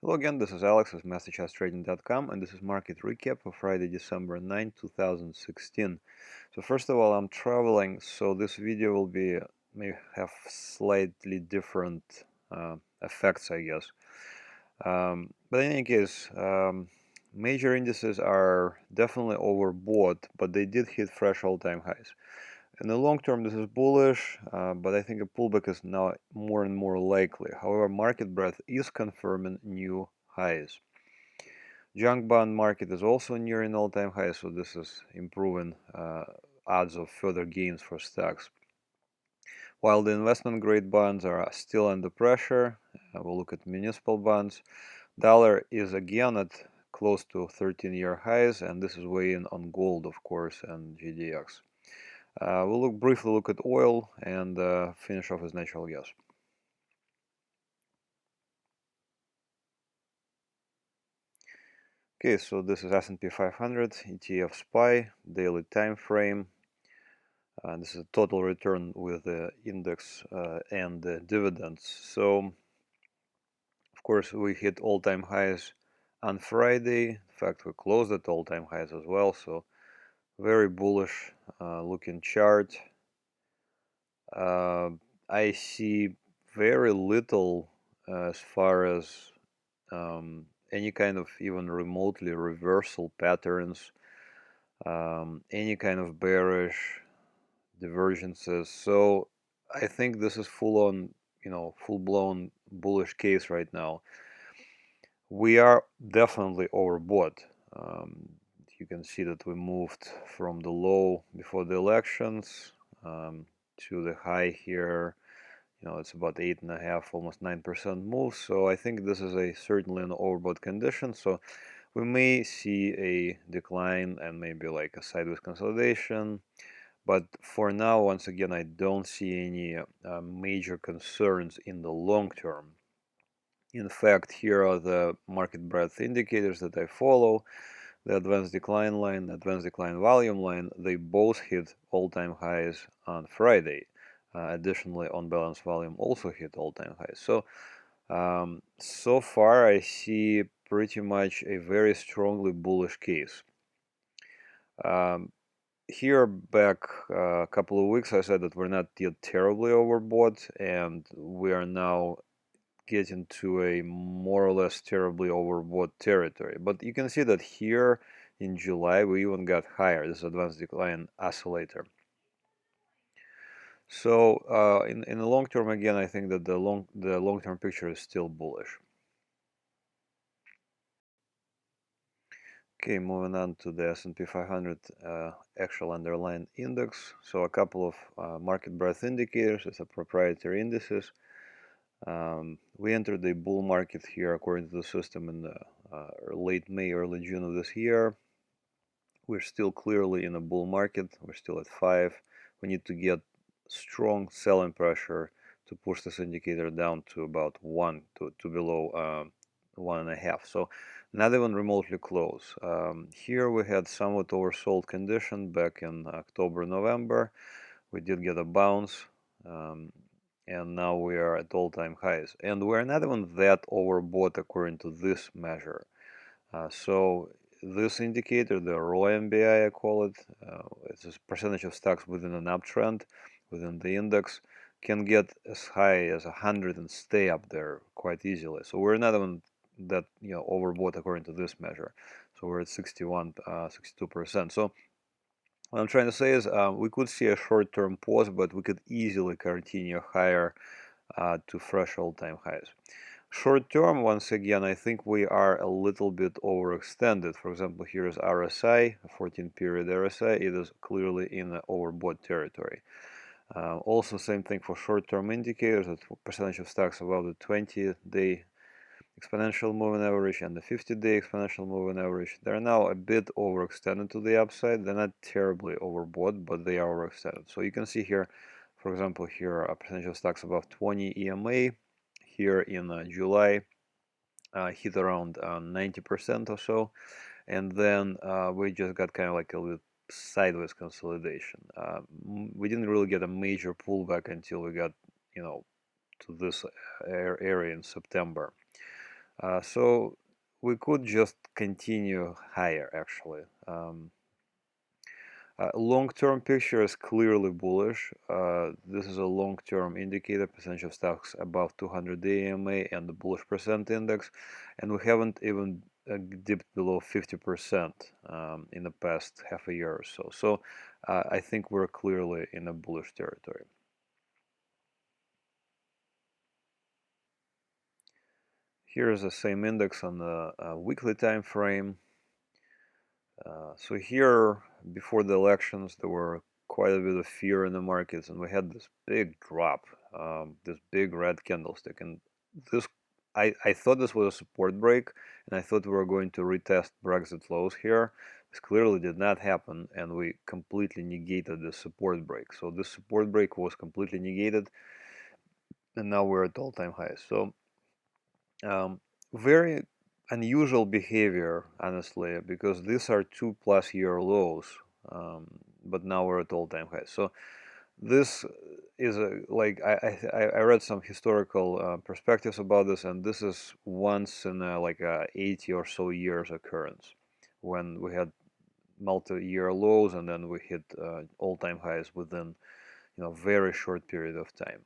Hello again, this is Alex with MasterChartsTrading.com, and this is market recap for Friday, December 9, 2016. So first of all, I'm traveling, so this video will may have slightly different effects, I guess. But in any case, major indices are definitely overbought, but they did hit fresh all-time highs. In the long term, this is bullish, but I think a pullback is now more and more likely. However, market breadth is confirming new highs. Junk bond market is also nearing all-time highs, so this is improving odds of further gains for stocks. While the investment-grade bonds are still under pressure, we'll look at municipal bonds. Dollar is again at close to 13-year highs, and this is weighing on gold, of course, and GDX. We'll briefly look at oil and finish off with natural gas. Okay, so this is S&P 500 ETF SPY daily time frame. This is a total return with the index and the dividends. So, of course, we hit all-time highs on Friday. In fact, we closed at all-time highs as well. So, very bullish looking chart. I see very little as far as any kind of even remotely reversal patterns, any kind of bearish divergences. So I think this is full-on, full-blown bullish case right now. We are definitely overbought. You can see that we moved from the low before the elections to the high here. It's about 8.5, almost 9% move. So I think this is certainly an overbought condition. So we may see a decline and maybe like a sideways consolidation. But for now, once again, I don't see any major concerns in the long term. In fact, here are the market breadth indicators that I follow. The advanced decline line, the advanced decline volume line, they both hit all-time highs on Friday. Additionally, on-balance volume also hit all-time highs. So, so far I see pretty much a very strongly bullish case. Here back a couple of weeks I said that we're not yet terribly overbought, and we are now getting to a more or less terribly overbought territory. But you can see that here in July we even got higher. This advanced decline oscillator. So in the long term, again, I think that the long term picture is still bullish. Okay, moving on to the S&P 500 actual underlying index. So a couple of market breadth indicators. It's a proprietary indices. We entered the bull market here according to the system in the late May, early June of this year. We're still clearly in a bull market. We're still at 5. We need to get strong selling pressure to push this indicator down to about 1, to below 1.5. So not even remotely close. Here we had somewhat oversold condition back in October, November. We did get a bounce. And now we are at all-time highs, and we're not even that overbought according to this measure. So this indicator, the ROI I call it, it's a percentage of stocks within an uptrend within the index, can get as high as 100 and stay up there quite easily. So we're not even that overbought according to this measure. So we're at 61, 62%. So what I'm trying to say is we could see a short-term pause, but we could easily continue higher to fresh all-time highs. Short-term, once again, I think we are a little bit overextended. For example, here is RSI, a 14-period RSI. It is clearly in the overbought territory. Also, same thing for short-term indicators, that percentage of stocks above the 20-day exponential moving average and the 50-day exponential moving average. They're now a bit overextended to the upside. They're not terribly overbought, but they are overextended. So you can see here, for example, here a percentage of stocks above 20 EMA here in July hit around 90% or so, and then we just got kind of like a little sideways consolidation. We didn't really get a major pullback until we got to this area in September. So we could just continue higher actually. Long-term picture is clearly bullish. This is a long-term indicator, percentage of stocks above 200-day EMA and the bullish percent index, and we haven't even dipped below 50% in the past half a year or so. So I think we're clearly in a bullish territory. Here's the same index on the weekly time frame. So here, before the elections, there were quite a bit of fear in the markets, and we had this big drop, this big red candlestick. And this, I thought this was a support break, and I thought we were going to retest Brexit lows here. This clearly did not happen, and we completely negated the support break. So this support break was completely negated, and now we're at all-time highs. So very unusual behavior, honestly, because these are 2+ year lows, but now we're at all-time highs. So this is like I read some historical perspectives about this, and this is once in like a 80 or so years occurrence, when we had multi-year lows and then we hit all-time highs within very short period of time.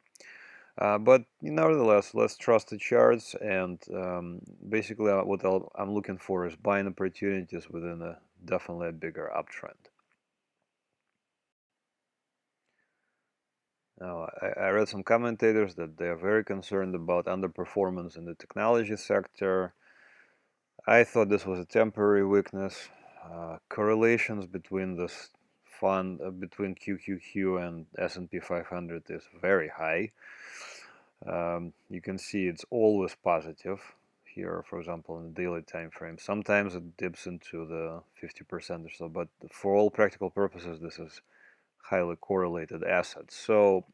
But nevertheless, let's trust the charts, and basically what I'm looking for is buying opportunities within definitely a bigger uptrend. Now, I read some commentators that they are very concerned about underperformance in the technology sector. I thought this was a temporary weakness. Correlations between this fund, between QQQ and S&P 500 is very high. You can see it's always positive here, for example, in the daily time frame. Sometimes it dips into the 50% or so, but for all practical purposes, this is highly correlated assets. So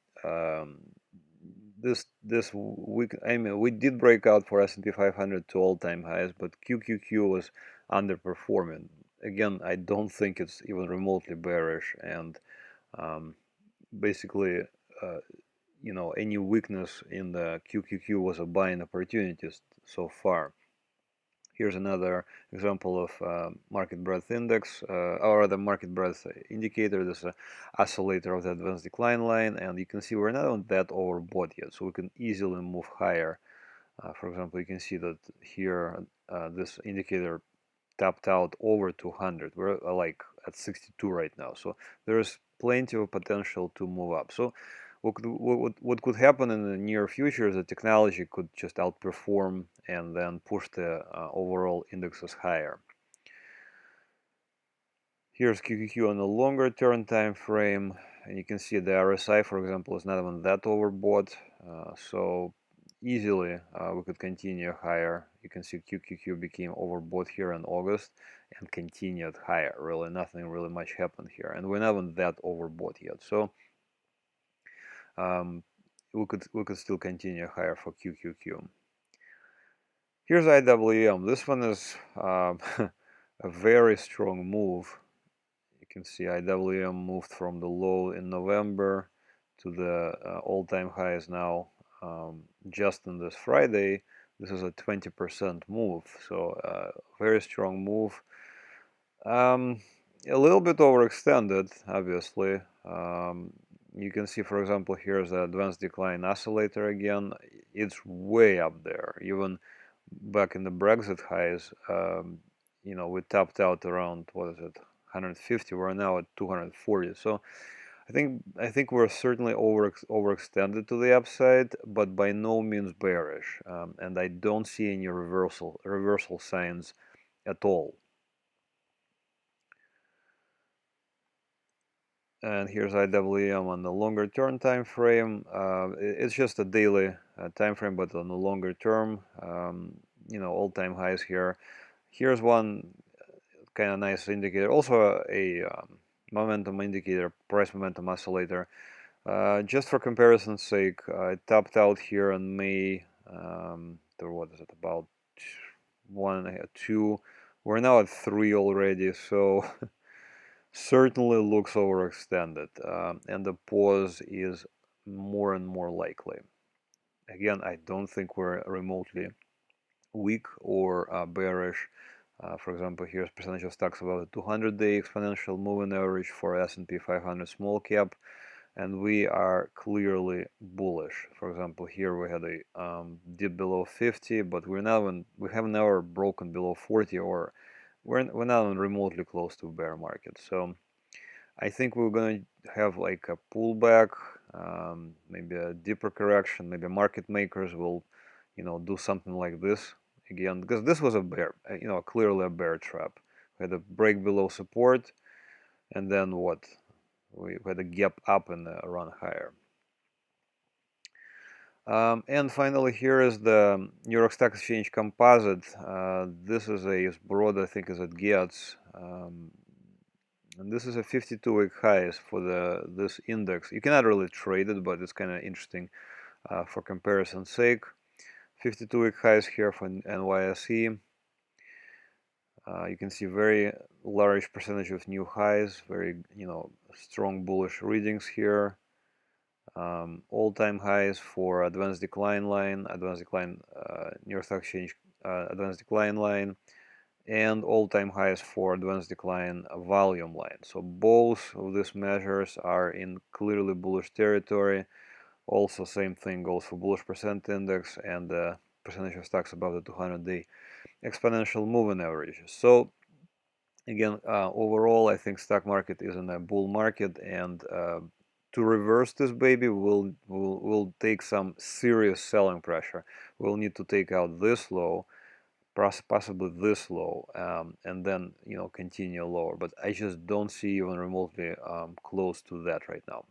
this week, I mean, we did break out for S&P 500 to all-time highs, but QQQ was underperforming. Again, I don't think it's even remotely bearish, and basically, any weakness in the QQQ was a buying opportunities so far. Here's another example of market breadth index, or the market breadth indicator. This is an oscillator of the advanced decline line, and you can see we're not on that overbought yet, so we can easily move higher. For example, you can see that here this indicator tapped out over 200. We're like at 62 right now, so there's plenty of potential to move up. So what could happen in the near future is that technology could just outperform and then push the overall indexes higher. Here's QQQ on a longer term time frame, and you can see the RSI, for example, is not even that overbought, so easily we could continue higher. You can see QQQ became overbought here in August and continued higher. Really, nothing really much happened here, and we're not even that overbought yet. So we could still continue higher for QQQ. Here's IWM. This one is a very strong move. You can see IWM moved from the low in November to the all-time highs now just on this Friday. This is a 20% move, so very strong move. A little bit overextended, obviously. You can see, for example, here's the advanced decline oscillator again. It's way up there. Even back in the Brexit highs, we tapped out around, what is it, 150. We're now at 240. So I think we're certainly overextended to the upside, but by no means bearish. And I don't see any reversal signs at all. And here's IWM on the longer term time frame. It's just a daily time frame, but on the longer term, all-time highs here. Here's one kind of nice indicator, also a momentum indicator, price momentum oscillator. Just for comparison's sake, it topped out here in May. What is it, about 1, 2? We're now at 3 already, so certainly looks overextended, and the pause is more and more likely. Again, I don't think we're remotely weak or bearish. For example, here's percentage of stocks above the 200-day exponential moving average for S&P 500 small cap, and we are clearly bullish. For example, here we had a dip below 50, but we have never broken below 40, or we're not even remotely close to bear market. So I think we're going to have like a pullback, maybe a deeper correction. Maybe market makers will, do something like this again, because this was a bear, clearly a bear trap. We had a break below support, and then what? We had a gap up and a run higher. And finally, here is the New York Stock Exchange Composite. This is as broad, I think, as it gets. And this is a 52-week highs for this index. You cannot really trade it, but it's kind of interesting for comparison's sake. 52-week highs here for NYSE. You can see very large percentage of new highs, very strong bullish readings here. All-time highs for advanced decline line, New York Stock Exchange advanced decline line, and all-time highs for advanced decline volume line. So both of these measures are in clearly bullish territory. Also, same thing goes for bullish percent index and the percentage of stocks above the 200-day exponential moving averages. So again, overall, I think stock market is in a bull market, and to reverse this baby, we'll take some serious selling pressure. We'll need to take out this low, possibly this low, and then continue lower. But I just don't see even remotely close to that right now.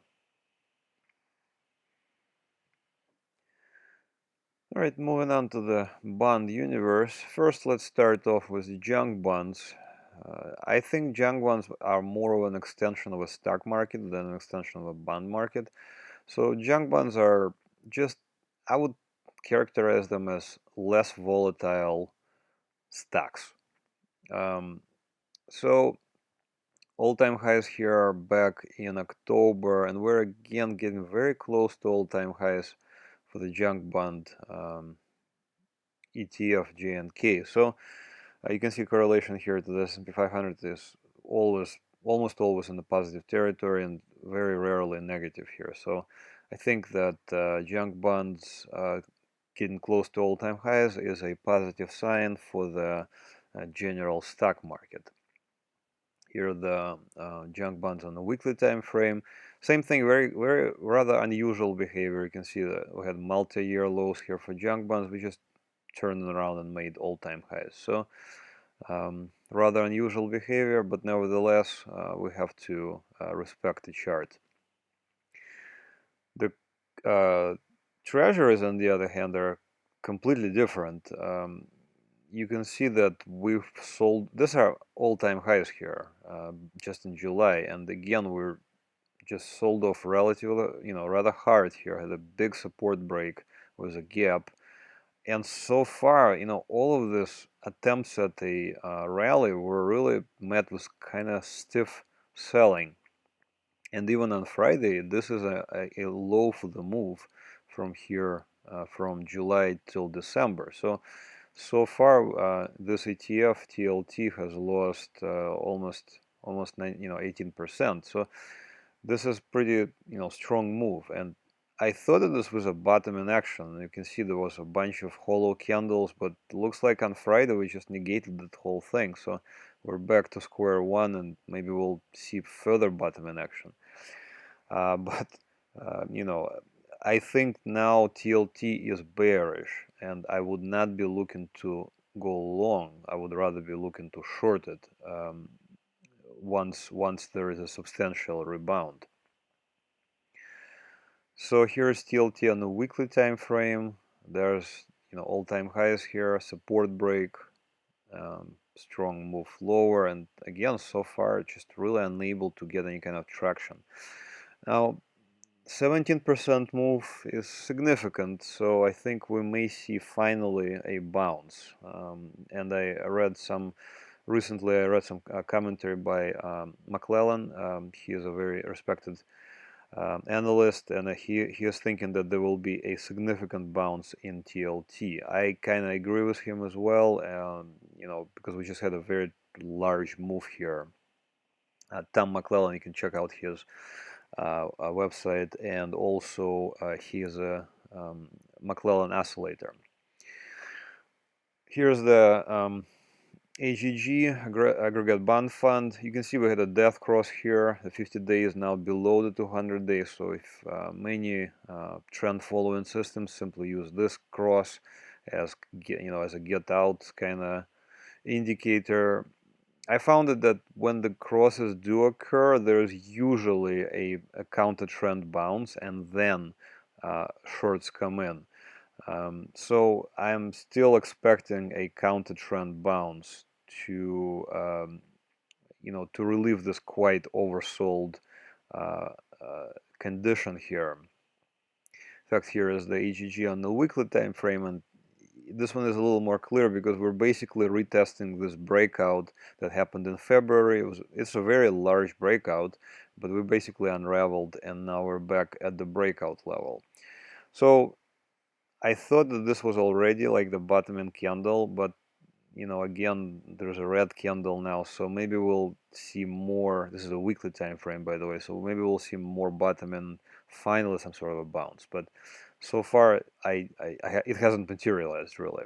All right, moving on to the bond universe. First, let's start off with junk bonds. I think junk bonds are more of an extension of a stock market than an extension of a bond market. So junk bonds are just, I would characterize them as less volatile stocks. So all-time highs here are back in October, and we're again getting very close to all-time highs for the junk bond ETF JNK. So you can see correlation here to the S&P 500 is almost always in the positive territory and very rarely negative here. So I think that junk bonds getting close to all-time highs is a positive sign for the general stock market. Here are the junk bonds on the weekly time frame. Same thing, very rather unusual behavior. You can see that we had multi-year lows here for junk bonds. We just turned around and made all-time highs. So rather unusual behavior, but nevertheless we have to respect the chart. The treasuries, on the other hand, are completely different. You can see that we've sold, these are all-time highs here, just in July, and again we're just sold off relatively, rather hard here. Had a big support break with a gap, and so far, all of these attempts at a rally were really met with kind of stiff selling. And even on Friday, this is a low for the move from here, from July till December. So far, this ETF TLT has lost almost 18%. So this is pretty strong move, and I thought that this was a bottom in action. You can see there was a bunch of hollow candles, but it looks like on Friday we just negated that whole thing. So we're back to square one, and maybe we'll see further bottom in action. But I think now TLT is bearish, and I would not be looking to go long. I would rather be looking to short it once there is a substantial rebound. So here's TLT on the weekly time frame. There's all-time highs here, support break, strong move lower, and again so far just really unable to get any kind of traction. Now 17% move is significant, so I think we may see finally a bounce. And recently I read some commentary by McClellan. He is a very respected analyst, and he is thinking that there will be a significant bounce in TLT. I kind of agree with him as well, because we just had a very large move here. Tom McClellan, you can check out his website, and also he is a McClellan Oscillator. Here's the AGG, Aggregate Bond Fund. You can see we had a death cross here. The 50 days now below the 200 days. So if many trend following systems simply use this cross as as a get out kind of indicator. I found that when the crosses do occur, there's usually a counter trend bounce, and then shorts come in. So I'm still expecting a counter trend bounce to to relieve this quite oversold condition here. In fact, here is the AGG on the weekly time frame, and this one is a little more clear because we're basically retesting this breakout that happened in February. It's a very large breakout, but we basically unraveled, and now we're back at the breakout level. So I thought that this was already like the bottoming candle, but again, there's a red candle now, so maybe we'll see more. This is a weekly time frame, by the way, so maybe we'll see more bottom and finally some sort of a bounce. But so far, it hasn't materialized really.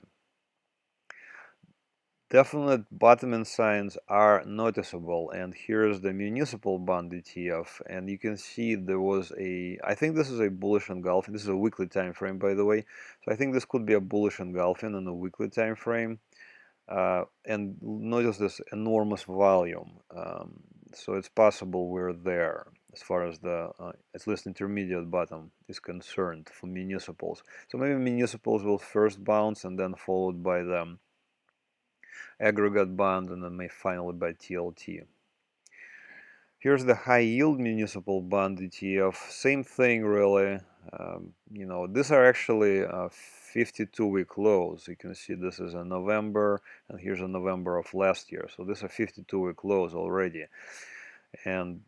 Definite bottoming signs are noticeable, and here's the municipal bond ETF, and you can see there was I think this is a bullish engulfing. This is a weekly time frame, by the way, so I think this could be a bullish engulfing on a weekly time frame. And notice this enormous volume. So it's possible we're there as far as the at least intermediate bottom is concerned for municipals. So maybe municipals will first bounce and then followed by the aggregate bond, and then finally by TLT. Here's the high yield municipal bond ETF. Same thing really. These are actually 52-week lows. You can see this is a November, and here's a November of last year. So these are 52-week lows already, and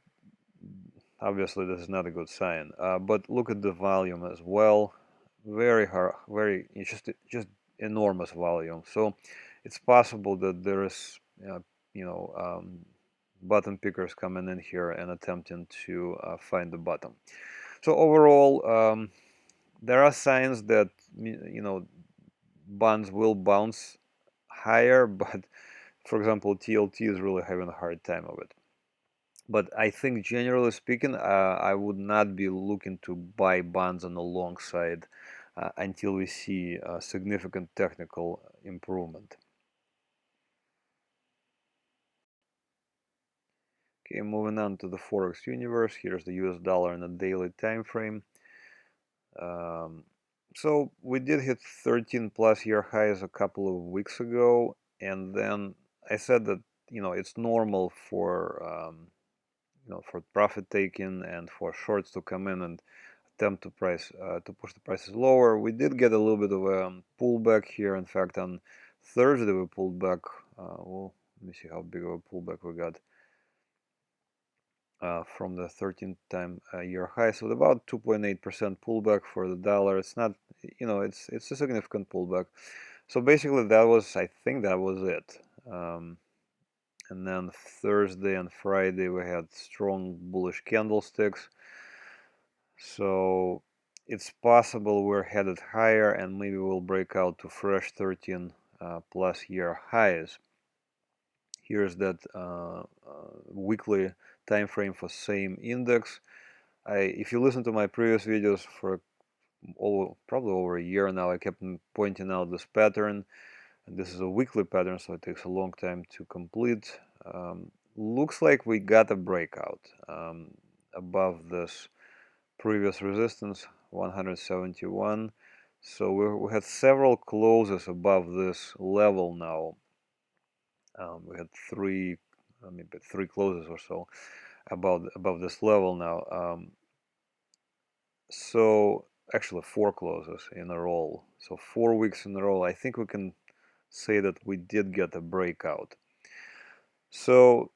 obviously this is not a good sign. But look at the volume as well. Very hard, just enormous volume. So it's possible that there is bottom pickers coming in here and attempting to find the bottom. So overall, there are signs that bonds will bounce higher, but for example, TLT is really having a hard time of it. But I think generally speaking, I would not be looking to buy bonds on the long side until we see a significant technical improvement. Okay, moving on to the Forex universe. Here's the US dollar in a daily time frame. So we did hit 13 plus year highs a couple of weeks ago, and then I said that it's normal for for profit taking and for shorts to come in and attempt to push the prices lower. We did get a little bit of a pullback here. In fact, on Thursday we pulled back. Well, let me see how big of a pullback we got. From the 13th time year high, so about 2.8% pullback for the dollar. It's not, it's a significant pullback. So basically, I think that was it. And then Thursday and Friday we had strong bullish candlesticks. So it's possible we're headed higher, and maybe we'll break out to fresh 13 plus year highs. Here's that weekly time frame for same index. If you listen to my previous videos for probably over a year now, I kept pointing out this pattern, and this is a weekly pattern, so it takes a long time to complete. Looks like we got a breakout above this previous resistance, 171. So we had several closes above this level now. We had three closes or so above this level now. So actually 4 closes in a row. So 4 weeks in a row. I think we can say that we did get a breakout. So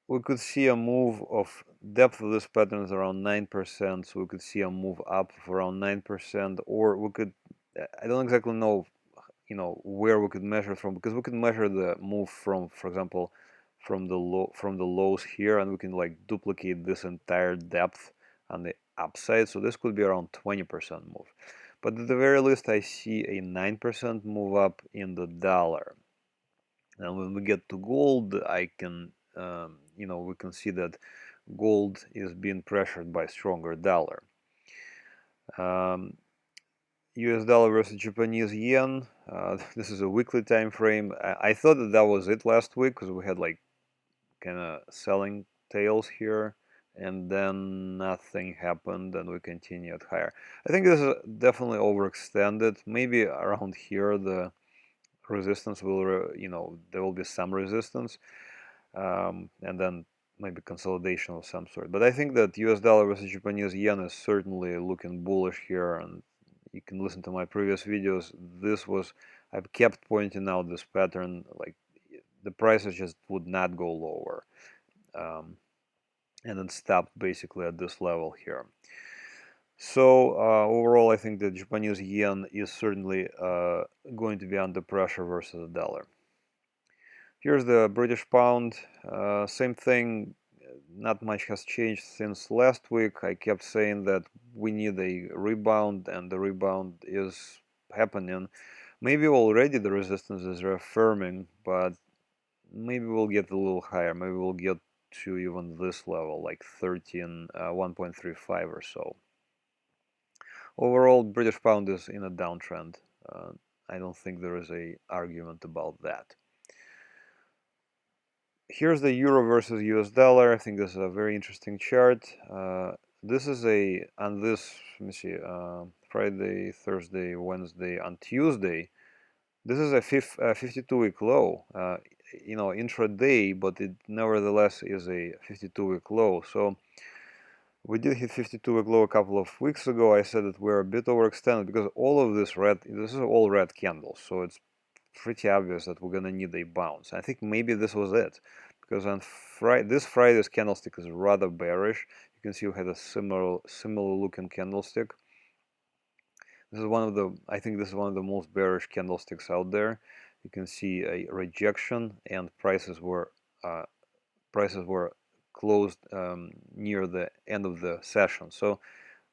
we could see a move of depth of this pattern is around 9%, so we could see a move up of around 9%, or we could, I don't exactly know, where we could measure from, because we could measure the move from, for example, from the lows here, and we can like duplicate this entire depth on the upside, so this could be around 20% move. But at the very least, I see a 9% move up in the dollar. And when we get to gold, I can, we can see that gold is being pressured by stronger dollar. US dollar versus Japanese yen. This is a weekly time frame. I thought that was it last week because we had like kind of selling tails here, and then nothing happened, and we continued higher. I think this is definitely overextended. Maybe around here the resistance will, there will be some resistance, and then maybe consolidation of some sort. But I think that US dollar versus Japanese yen is certainly looking bullish here, and you can listen to my previous videos. I've kept pointing out this pattern, like the prices just would not go lower, and it stopped basically at this level here. So overall, I think the Japanese yen is certainly going to be under pressure versus the dollar. Here's the British pound. Same thing. Not much has changed since last week. I kept saying that we need a rebound, and the rebound is happening. Maybe already the resistance is reaffirming, but maybe we'll get a little higher. Maybe we'll get to even this level, like 1.35 or so. Overall, British pound is in a downtrend. I don't think there is a argument about that. Here's the euro versus US dollar. I think this is a very interesting chart. This is on this, let me see, Friday, Thursday, Wednesday, on Tuesday. This is a 52-week low, intraday, but it nevertheless is a 52-week low. So we did hit 52-week low a couple of weeks ago. I said that we're a bit overextended because all of this is all red candles. So it's pretty obvious that we're gonna need a bounce. I think maybe this was it, because on this Friday's candlestick is rather bearish. You can see we had a similar looking candlestick. This is I think this is one of the most bearish candlesticks out there. You can see a rejection, and prices were closed near the end of the session. So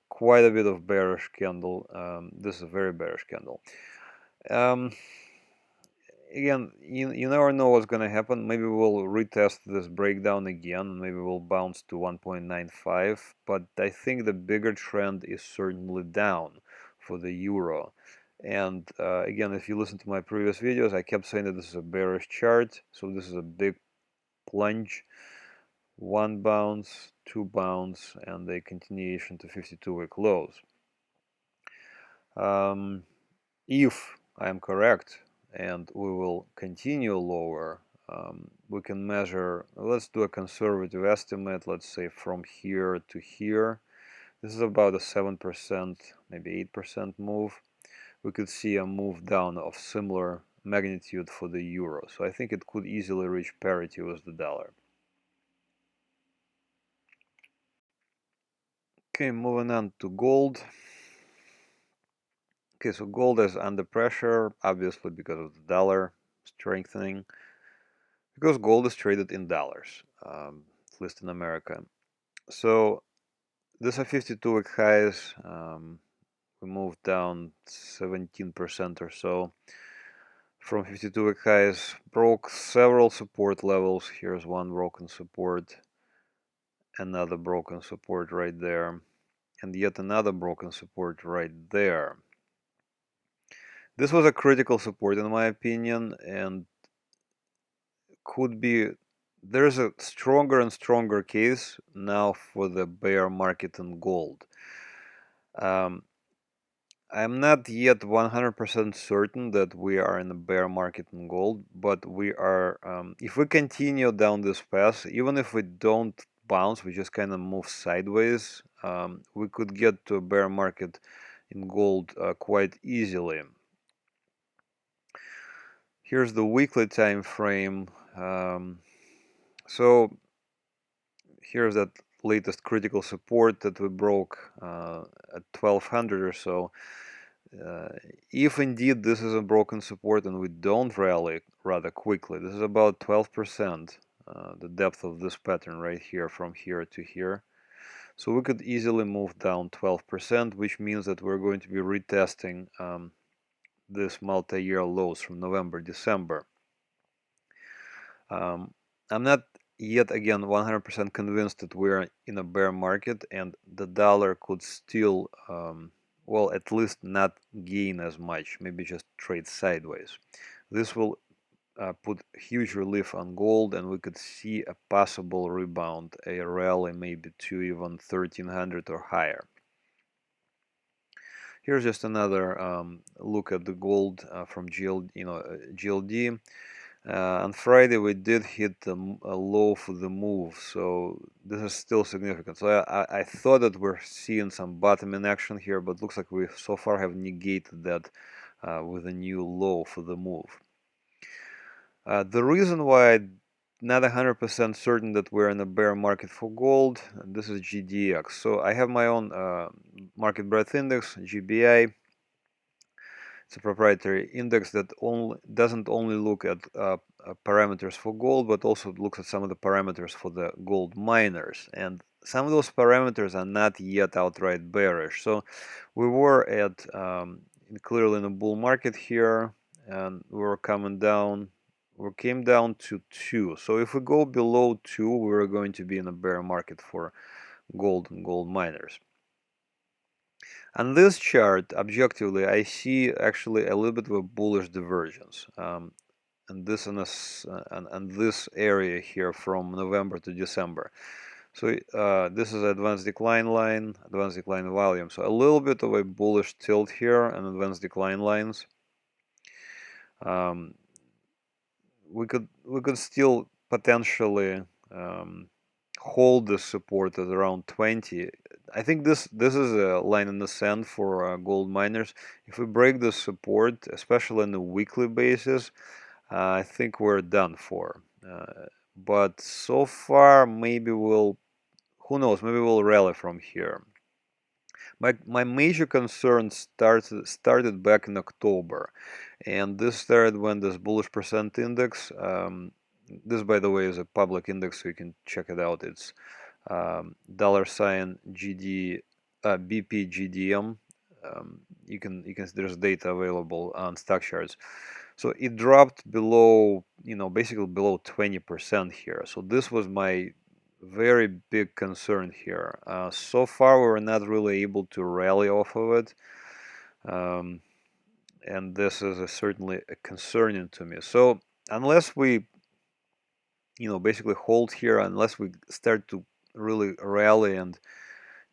quite a bit of bearish candle. This is a very bearish candle. Again, you never know what's going to happen. Maybe we'll retest this breakdown again. Maybe we'll bounce to 1.95. But I think the bigger trend is certainly down for the euro. And again, if you listen to my previous videos, I kept saying that this is a bearish chart. So this is a big plunge. One bounce, two bounce, and a continuation to 52-week lows. If I am correct, and we will continue lower, we can measure, let's do a conservative estimate, let's say from here to here. This is about a 7%, maybe 8% move. We could see a move down of similar magnitude for the euro. So I think it could easily reach parity with the dollar. Okay, moving on to gold. Okay, so gold is under pressure, obviously because of the dollar strengthening, because gold is traded in dollars, at least in America. So these are 52-week highs. We moved down 17% or so from 52-week highs, broke several support levels. Here's one broken support, another broken support right there, and yet another broken support right there. This was a critical support in my opinion, and could be, there's a stronger and stronger case now for the bear market in gold. I'm not yet 100% certain that we are in a bear market in gold, but we are, if we continue down this path, even if we don't bounce, we just kind of move sideways, we could get to a bear market in gold quite easily. Here's the weekly time frame. So here's that latest critical support that we broke at 1200 or so. If indeed this is a broken support and we don't rally rather quickly, this is about 12%, the depth of this pattern right here from here to here. So we could easily move down 12%, which means that we're going to be retesting this multi-year lows from November, December. I'm not yet again 100% convinced that we're in a bear market and the dollar could still, well, at least not gain as much, maybe just trade sideways. This will put huge relief on gold, and we could see a possible rebound, a rally maybe to even 1300 or higher. Here's just another look at the gold from GLD. On Friday we did hit a low for the move, so this is still significant. So I thought that we're seeing some bottoming action here, but looks like we so far have negated that with a new low for the move. The reason why I'm not 100% certain that we're in a bear market for gold, and this is GDX. So I have my own market breadth index, GBI. It's a proprietary index that doesn't only look at parameters for gold, but also looks at some of the parameters for the gold miners. And some of those parameters are not yet outright bearish. So we were at clearly in a bull market here, and we were coming down. We came down to 2. So if we go below 2, we're going to be in a bear market for gold and gold miners. On this chart, objectively, I see actually a little bit of a bullish divergence. And this and this area here from November to December. So this is advanced decline line, advanced decline volume. So a little bit of a bullish tilt here and advanced decline lines. We could still potentially hold the support at around 20. I think this is a line in the sand for gold miners. If we break the support, especially on a weekly basis, I think we're done for. But so far, maybe who knows, maybe we'll rally from here. My major concern started back in October, and this started when this bullish percent index, this by the way is a public index, so you can check it out. It's $ GD BPGDM. There's data available on stock charts. So it dropped below, basically below 20% here. So this was my very big concern here. So far, we're not really able to rally off of it. And this is certainly concerning to me. So unless we, basically hold here, unless we start to really rally and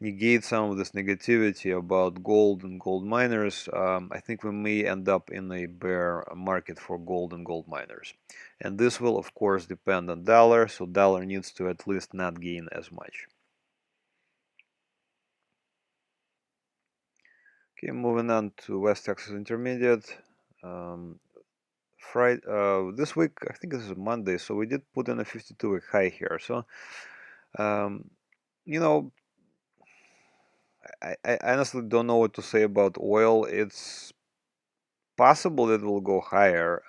negate some of this negativity about gold and gold miners, I think we may end up in a bear market for gold and gold miners. And this will, of course, depend on dollar, so dollar needs to at least not gain as much. Okay, moving on to West Texas Intermediate. This week, I think this is Monday, so we did put in a 52-week high here. So, I honestly don't know what to say about oil. It's possible that it will go higher.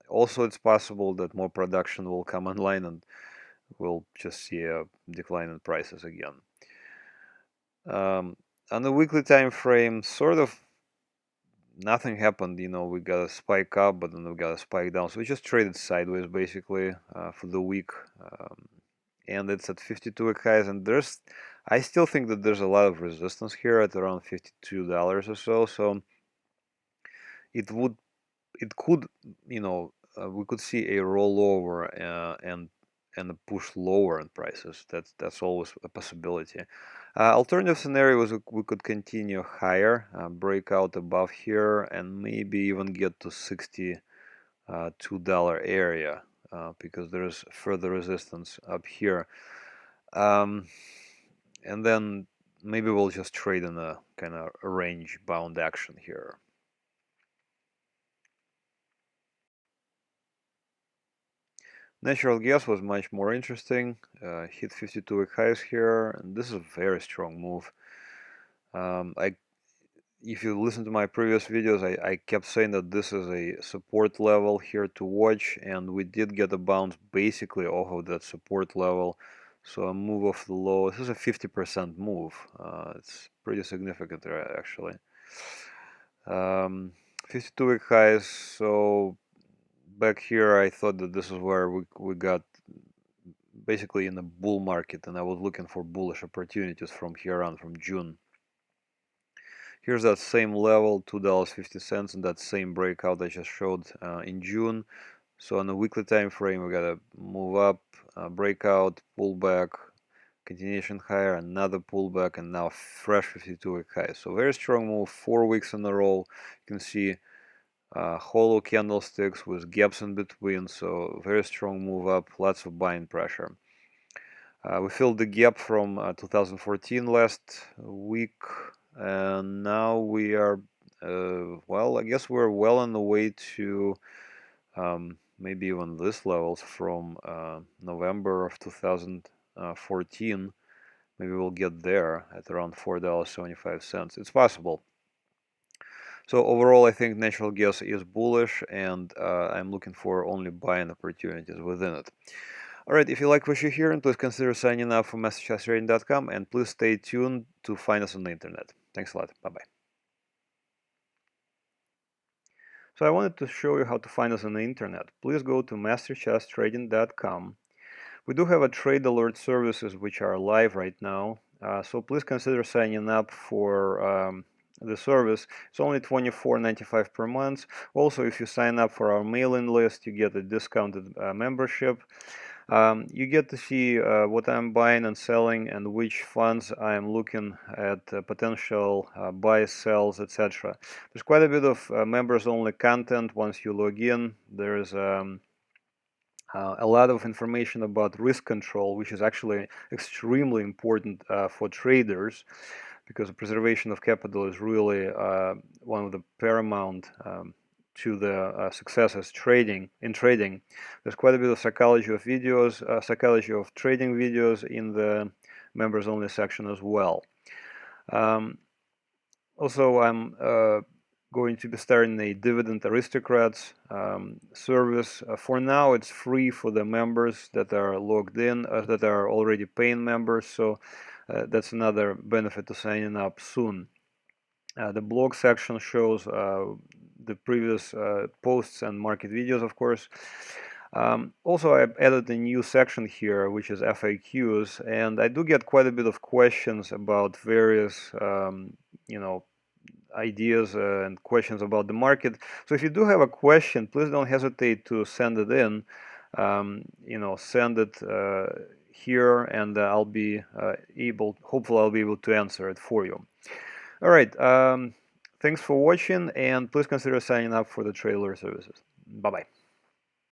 Also, it's possible that more production will come online and we'll just see a decline in prices again. On the weekly time frame, sort of nothing happened. We got a spike up, but then we got a spike down. So we just traded sideways basically for the week. And it's at 52-week highs, and I still think that there's a lot of resistance here at around $52 or so. So it could, we could see a rollover and a push lower in prices. That's always a possibility. Alternative scenario is we could continue higher, break out above here, and maybe even get to $62 area. Because there's further resistance up here. And then maybe we'll just trade in a kind of range bound action here. Natural gas was much more interesting. Hit 52-week highs here, and this is a very strong move. If you listen to my previous videos, I kept saying that this is a support level here to watch, and we did get a bounce basically off of that support level. So a move off the low. This is a 50% move. It's pretty significant actually. 52-week highs. So back here, I thought that this is where we got basically in a bull market, and I was looking for bullish opportunities from here on, from June. Here's that same level, $2.50, and that same breakout I just showed in June. So on a weekly time frame, we got to move up, breakout, pullback, continuation higher, another pullback, and now fresh 52-week high. So very strong move, 4 weeks in a row. You can see hollow candlesticks with gaps in between. So very strong move up, lots of buying pressure. We filled the gap from 2014 last week, and now we are, well, I guess we're well on the way to maybe even these levels from November of 2014. Maybe we'll get there at around $4.75. It's possible. So overall, I think natural gas is bullish, and I'm looking for only buying opportunities within it. Alright, if you like what you hear, please consider signing up for MasterChartsTrading.com, and please stay tuned to find us on the internet. Thanks a lot. Bye-bye. So I wanted to show you how to find us on the internet. Please go to MasterChartsTrading.com. We do have a trade alert services which are live right now, so please consider signing up for the service. It's only $24.95 per month. Also, if you sign up for our mailing list, you get a discounted membership. You get to see what I'm buying and selling and which funds I'm looking at, potential buys, sells, etc. There's quite a bit of members-only content once you log in. There's a lot of information about risk control, which is actually extremely important for traders, because the preservation of capital is really one of the paramount to the successes in trading. There's quite a bit of psychology of videos, psychology of trading videos in the members only section as well. Also, I'm going to be starting a Dividend Aristocrats service. For now, it's free for the members that are logged in, that are already paying members. So that's another benefit to signing up soon. The blog section shows the previous posts and market videos, of course. Also, I've added a new section here, which is FAQs, and I do get quite a bit of questions about various, ideas and questions about the market. So if you do have a question, please don't hesitate to send it in. Send it here, and I'll be hopefully I'll be able to answer it for you. All right. Thanks for watching, and please consider signing up for the trade alert services. Bye-bye.